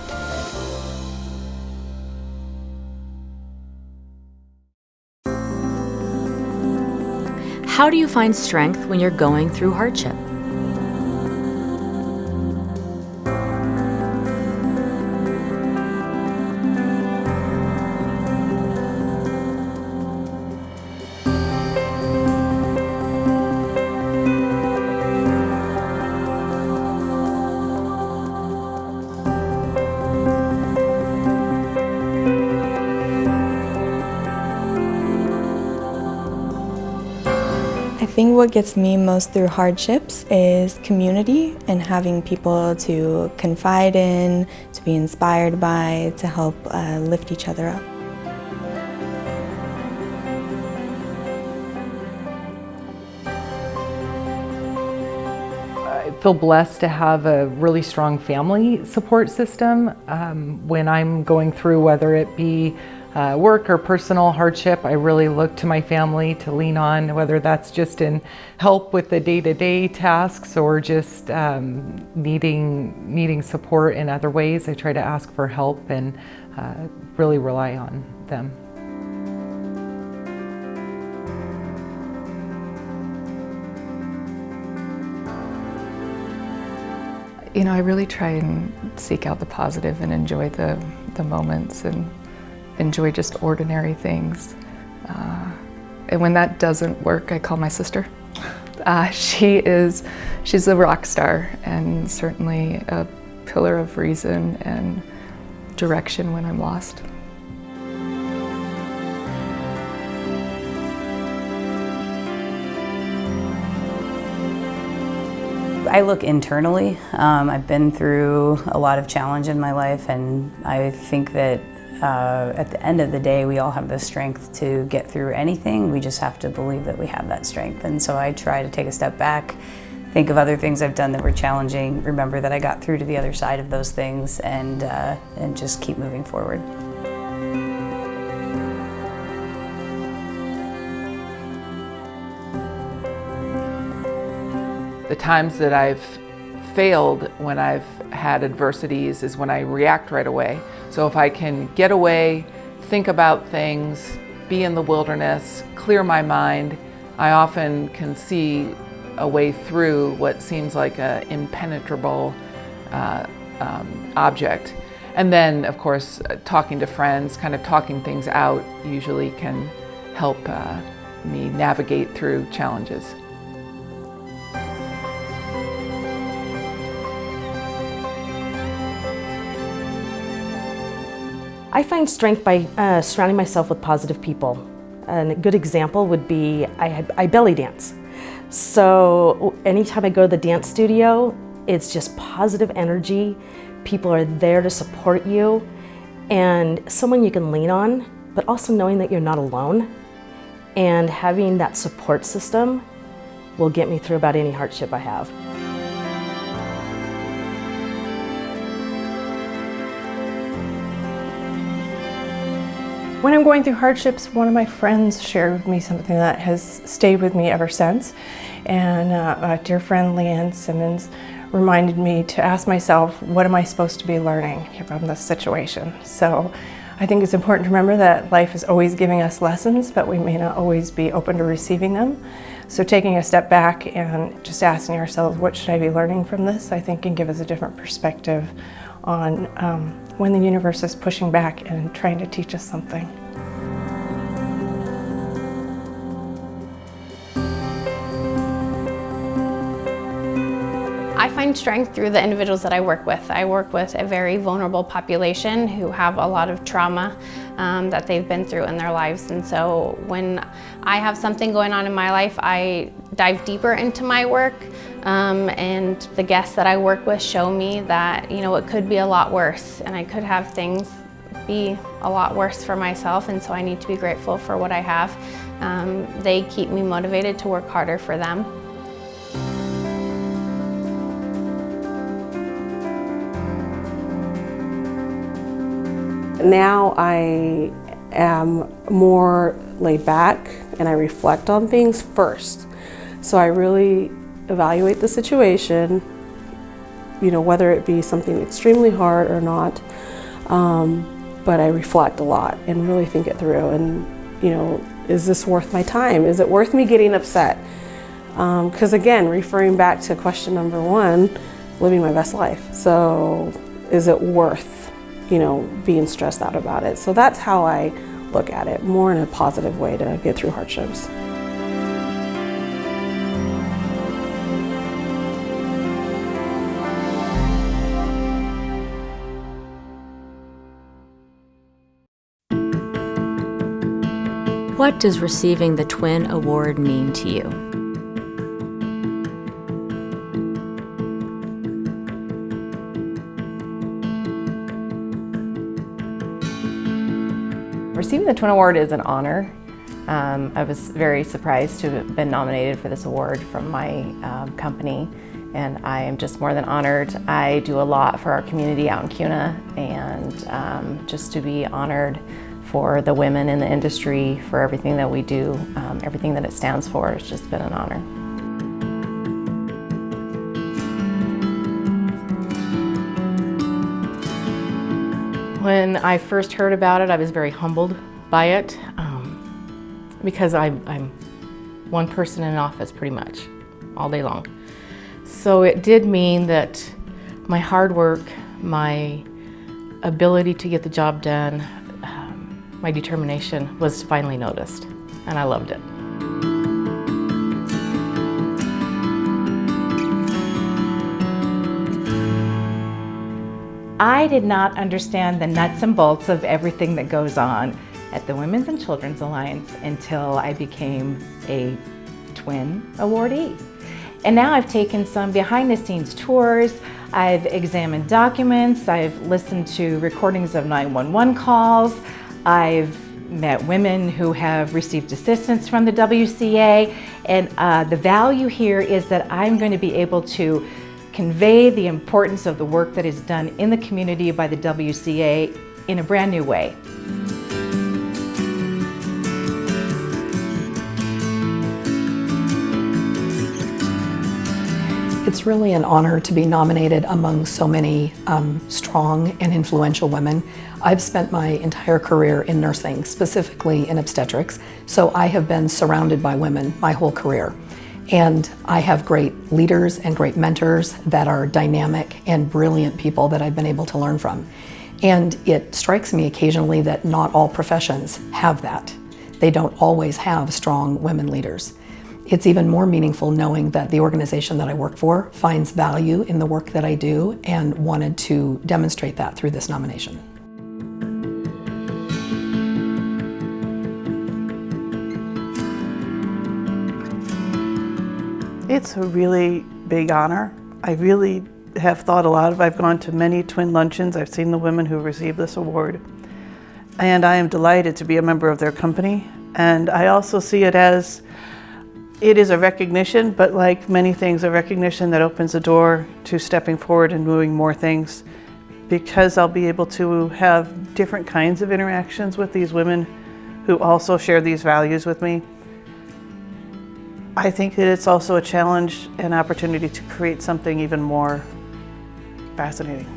S8: How do you find strength when you're going through hardship?
S6: I think what gets me most through hardships is community and having people to confide in, to be inspired by, to help lift each other up.
S7: I feel blessed to have a really strong family support system when I'm going through, whether it be work or personal hardship. I really look to my family to lean on, whether that's just in help with the day-to-day tasks or just needing support in other ways. I try to ask for help and really rely on them.
S9: I really try and seek out the positive and enjoy the moments and enjoy just ordinary things. And when that doesn't work, I call my sister. She's a rock star and certainly a pillar of reason and direction when I'm lost.
S11: I look internally. I've been through a lot of challenge in my life, and I think that at the end of the day, we all have the strength to get through anything. We just have to believe that we have that strength. And so I try to take a step back, think of other things I've done that were challenging, remember that I got through to the other side of those things, and just keep moving forward.
S7: The times that I've failed when I've had adversities is when I react right away. So if I can get away, think about things, be in the wilderness, clear my mind, I often can see a way through what seems like an impenetrable object. And then, of course, talking to friends, kind of talking things out usually can help me navigate through challenges.
S12: I find strength by surrounding myself with positive people. And a good example would be I belly dance. So anytime I go to the dance studio, it's just positive energy. People are there to support you and someone you can lean on, but also knowing that you're not alone. And having that support system will get me through about any hardship I have.
S10: When I'm going through hardships, one of my friends shared with me something that has stayed with me ever since. And a dear friend, Leanne Simmons, reminded me to ask myself, what am I supposed to be learning from this situation? So I think it's important to remember that life is always giving us lessons, but we may not always be open to receiving them. So taking a step back and just asking ourselves, what should I be learning from this, I think can give us a different perspective on when the universe is pushing back and trying to teach us something.
S13: I find strength through the individuals that I work with. I work with a very vulnerable population who have a lot of trauma that they've been through in their lives. And so when I have something going on in my life, I dive deeper into my work. And the guests that I work with show me that, you know, it could be a lot worse, and I could have things be a lot worse for myself, and so I need to be grateful for what I have. They keep me motivated to work harder for them.
S14: Now I am more laid back and I reflect on things first. So I really evaluate the situation, you know, whether it be something extremely hard or not, but I reflect a lot and really think it through and, you know, is this worth my time? Is it worth me getting upset? Because again, referring back to question number one, living my best life. So is it worth, you know, being stressed out about it? So that's how I look at it, more in a positive way to get through hardships.
S8: What does receiving the Twin Award mean to you?
S16: Receiving the Twin Award is an honor. I was very surprised to have been nominated for this award from my company, and I am just more than honored. I do a lot for our community out in CUNA, and just to be honored for the women in the industry, for everything that we do, everything that it stands for, has just been an honor. When I first heard about it, I was very humbled by it because I'm one person in an office pretty much all day long. So it did mean that my hard work, my ability to get the job done, my determination was finally noticed, and I loved it.
S17: I did not understand the nuts and bolts of everything that goes on at the Women's and Children's Alliance until I became a Twin awardee. And now I've taken some behind-the-scenes tours, I've examined documents, I've listened to recordings of 911 calls, I've met women who have received assistance from the WCA, and the value here is that I'm going to be able to convey the importance of the work that is done in the community by the WCA in a brand new way.
S18: It's really an honor to be nominated among so many strong and influential women. I've spent my entire career in nursing, specifically in obstetrics, so I have been surrounded by women my whole career. And I have great leaders and great mentors that are dynamic and brilliant people that I've been able to learn from. And it strikes me occasionally that not all professions have that. They don't always have strong women leaders. It's even more meaningful knowing that the organization that I work for finds value in the work that I do and wanted to demonstrate that through this nomination.
S19: It's a really big honor. I really have thought a lot of, I've gone to many twin luncheons, I've seen the women who received this award, and I am delighted to be a member of their company. And I also see it as, it is a recognition, but like many things, a recognition that opens the door to stepping forward and doing more things because I'll be able to have different kinds of interactions with these women who also share these values with me. I think that it's also a challenge and opportunity to create something even more fascinating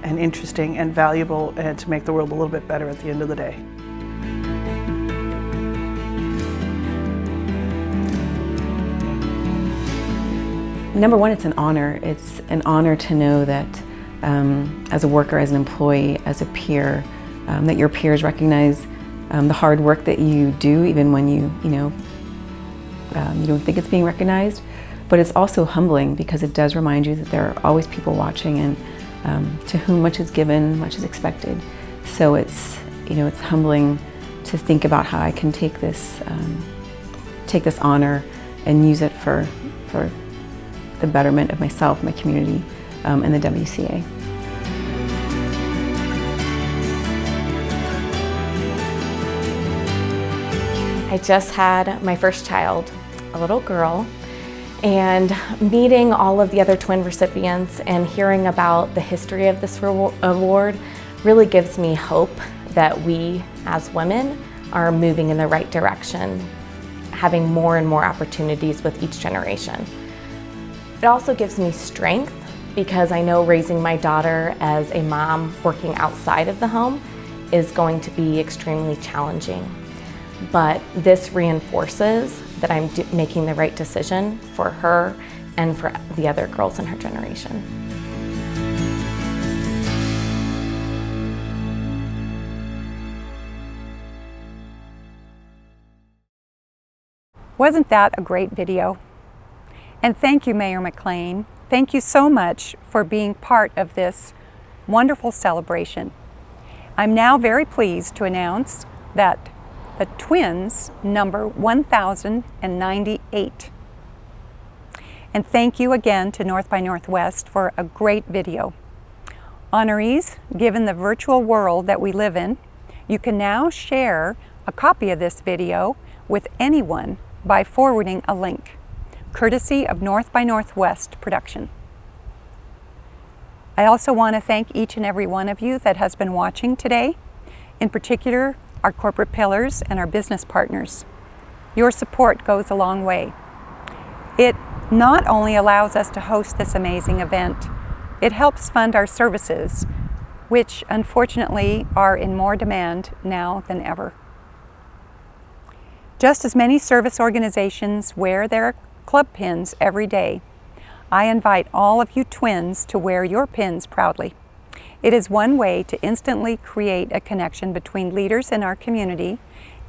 S19: and interesting and valuable, and to make the world a little bit better at the end of the day.
S2: Number one, it's an honor. It's an honor to know that as a worker, as an employee, as a peer, that your peers recognize the hard work that you do, even when you don't think it's being recognized. But it's also humbling, because it does remind you that there are always people watching, and to whom much is given, much is expected. So it's humbling to think about how I can take this honor and use it for the betterment of myself, my community, and the WCA.
S20: I just had my first child, a little girl, and meeting all of the other twin recipients and hearing about the history of this award really gives me hope that we as women are moving in the right direction, having more and more opportunities with each generation. It also gives me strength, because I know raising my daughter as a mom working outside of the home is going to be extremely challenging. But this reinforces that I'm making the right decision for her and for the other girls in her generation.
S22: Wasn't that a great video? And thank you, Mayor McLean. Thank you so much for being part of this wonderful celebration. I'm now very pleased to announce that the twins number 1,098. And thank you again to North by Northwest for a great video. Honorees, given the virtual world that we live in, you can now share a copy of this video with anyone by forwarding a link, courtesy of North by Northwest production. I also want to thank each and every one of you that has been watching today, in particular our corporate pillars and our business partners. Your support goes a long way. It not only allows us to host this amazing event, it helps fund our services, which unfortunately are in more demand now than ever. Just as many service organizations wear their club pins every day, I invite all of you twins to wear your pins proudly. It is one way to instantly create a connection between leaders in our community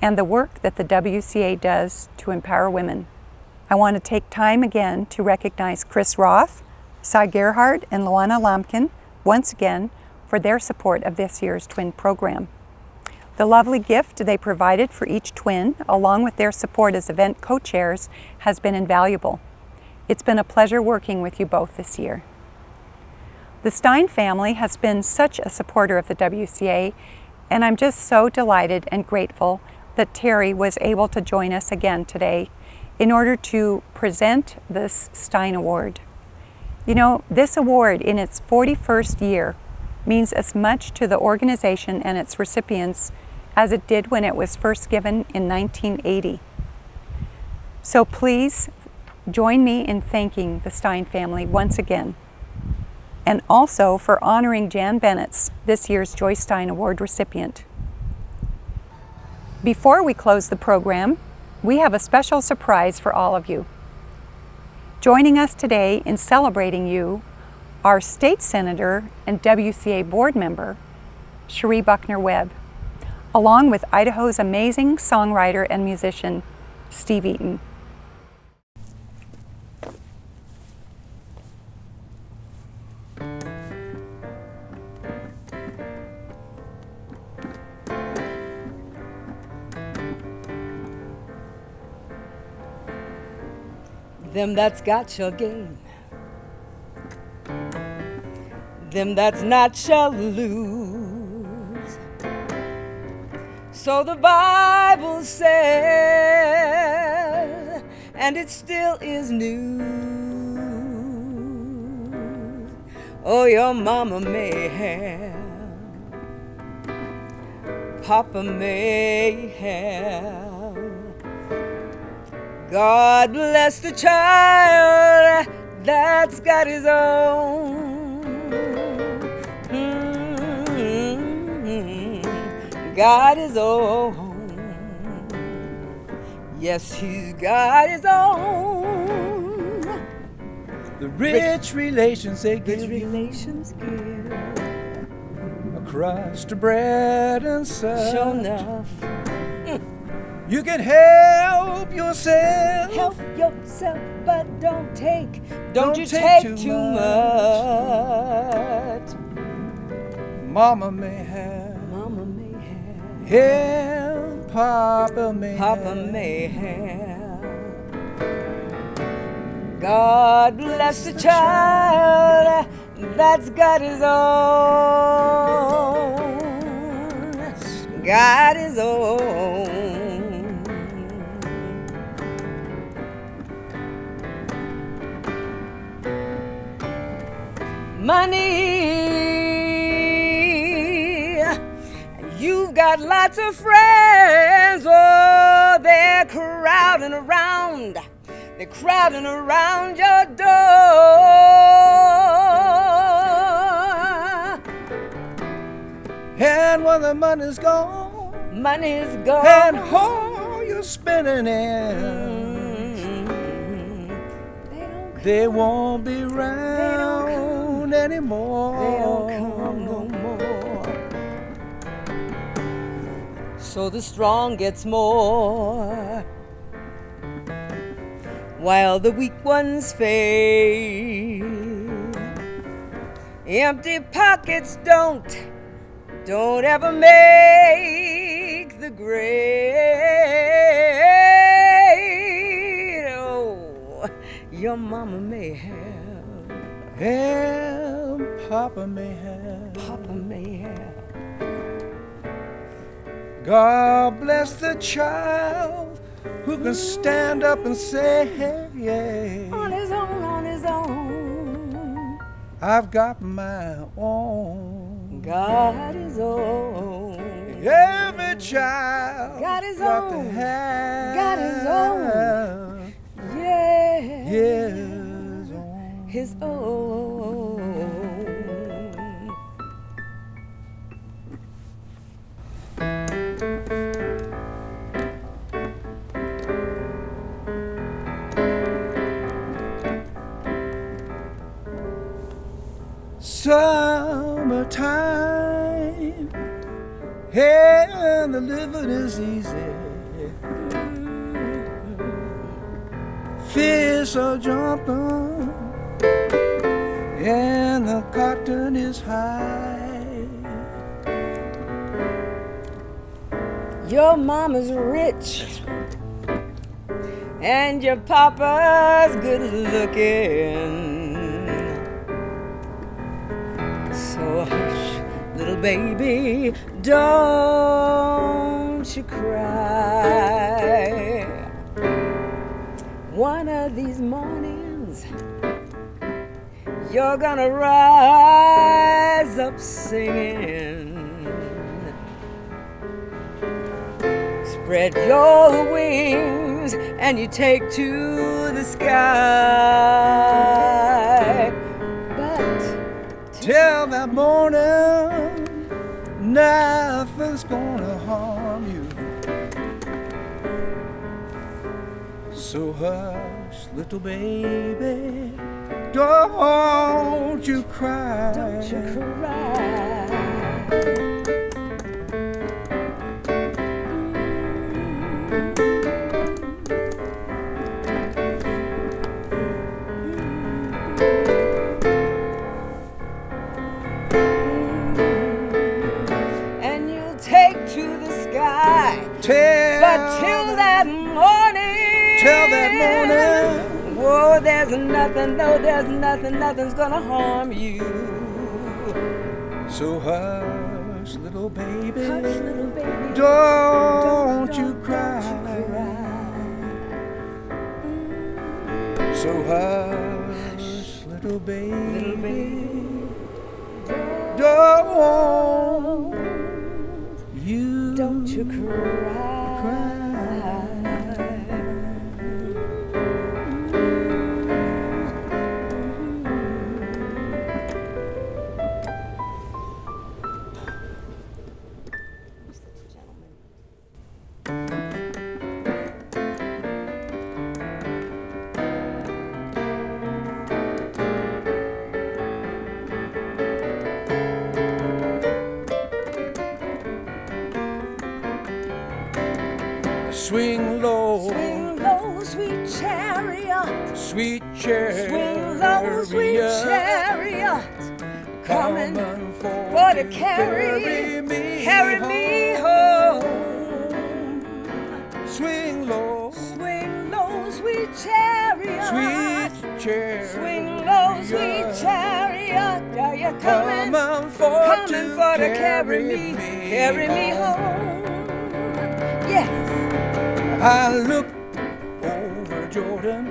S22: and the work that the WCA does to empower women. I want to take time again to recognize Chris Roth, Cy Gerhardt, and Luana Lampkin once again for their support of this year's twin program. The lovely gift they provided for each twin, along with their support as event co-chairs, has been invaluable. It's been a pleasure working with you both this year. The Stein family has been such a supporter of the WCA, and I'm just so delighted and grateful that Terry was able to join us again today in order to present this Stein Award. You know, this award in its 41st year means as much to the organization and its recipients as it did when it was first given in 1980. So please join me in thanking the Stein family once again, and also for honoring Jan Bennetts, this year's Joyce Stein Award recipient. Before we close the program, we have a special surprise for all of you. Joining us today in celebrating you are State Senator and WCA Board Member, Cherie Buckner-Webb, along with Idaho's amazing songwriter and musician, Steve Eaton.
S23: Them that's got shall gain, them that's not shall lose. So the Bible says, and it still is news. Oh, your mama may have, Papa may have. God bless the child that's got his own. Got his own. Yes, he's got his own.
S1: The rich relations they give.
S23: Rich relations give.
S1: A crust of bread and such.
S23: Sure enough.
S1: You can help yourself.
S23: Help yourself, but don't take. Don't you take too much.
S1: Mama may have.
S23: Mama may have.
S1: Yeah, Papa may have.
S23: Papa may have. God bless the child that's got his own. Got his own. Money, you've got lots of friends, oh, they're crowding around. They're crowding around your door.
S1: And when the money's gone,
S23: money's gone,
S1: and all you're spending in, they won't be round anymore.
S23: They don't come no more. So the strong gets more, while the weak ones fade. Empty pockets don't ever make the grade. Oh, your mama may have,
S1: and Papa may have.
S23: Papa may have.
S1: God bless the child who can stand up and say, hey, yeah,
S23: on his own,
S1: I've got my own.
S23: got his own.
S1: Every child
S23: got his
S1: got
S23: own.
S1: to have.
S23: Got his own. Yeah. His own.
S1: Summertime, and the living is easy. Fish are jumping, and the cotton is high.
S23: Your mama's rich, and your papa's good looking. So hush, little baby, don't you cry. One of these mornings, you're gonna rise up singing. Spread your wings and you take to the sky. But
S1: till that morning, nothing's gonna harm you. So hush, little baby, don't you cry.
S23: Don't you cry. And you'll take to the sky. But till that morning.
S1: Till that morning.
S23: Whoa, there's nothing, no, there's nothing, nothing's gonna harm you.
S1: So hush, little baby,
S23: Hush, little baby,
S1: don't you cry. So hush, little baby,
S23: Don't you cry.
S1: Swing low,
S23: sweet chariot.
S1: Sweet chariot.
S23: Swing low, sweet chariot. Coming for to carry me home.
S1: Swing low,
S23: sweet chariot.
S1: Sweet chariot.
S23: Swing low, sweet chariot. Are you coming
S1: for
S23: to carry me home? Yes.
S1: I looked over Jordan.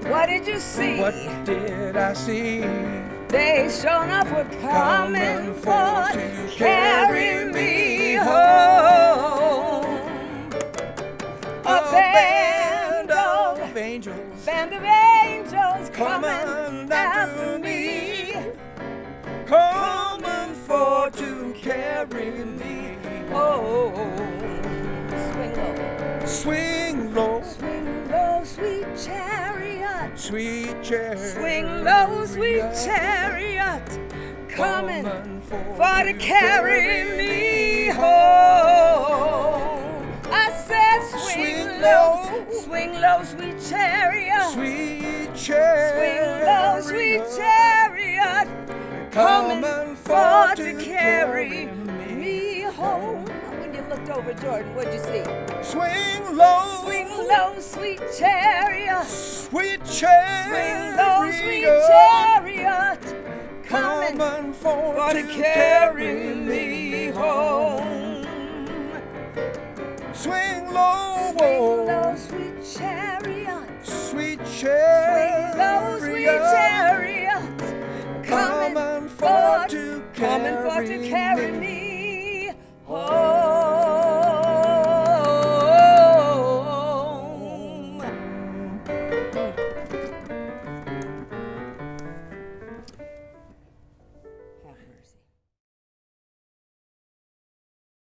S23: What did you see?
S1: What did I see?
S23: They sure enough were coming for to carry me home. A band of angels coming after me.
S1: Coming for to carry me home.
S23: Swing low.
S1: Swing low,
S23: sweet chariot.
S1: Sweet chariot.
S23: Swing low, sweet chariot. Coming for to carry me home. I said swing low, sweet chariot.
S1: Sweet chariot.
S23: Swing low, sweet chariot. Coming for to carry me home. When you looked over Jordan, what'd you see?
S1: Swing low,
S23: sweet chariot.
S1: Sweet chariot.
S23: Swing low, sweet chariot. Coming for to carry me home.
S1: Swing low,
S23: sweet chariot.
S1: Sweet chariot.
S23: Swing low, sweet chariot. Coming for to carry me home.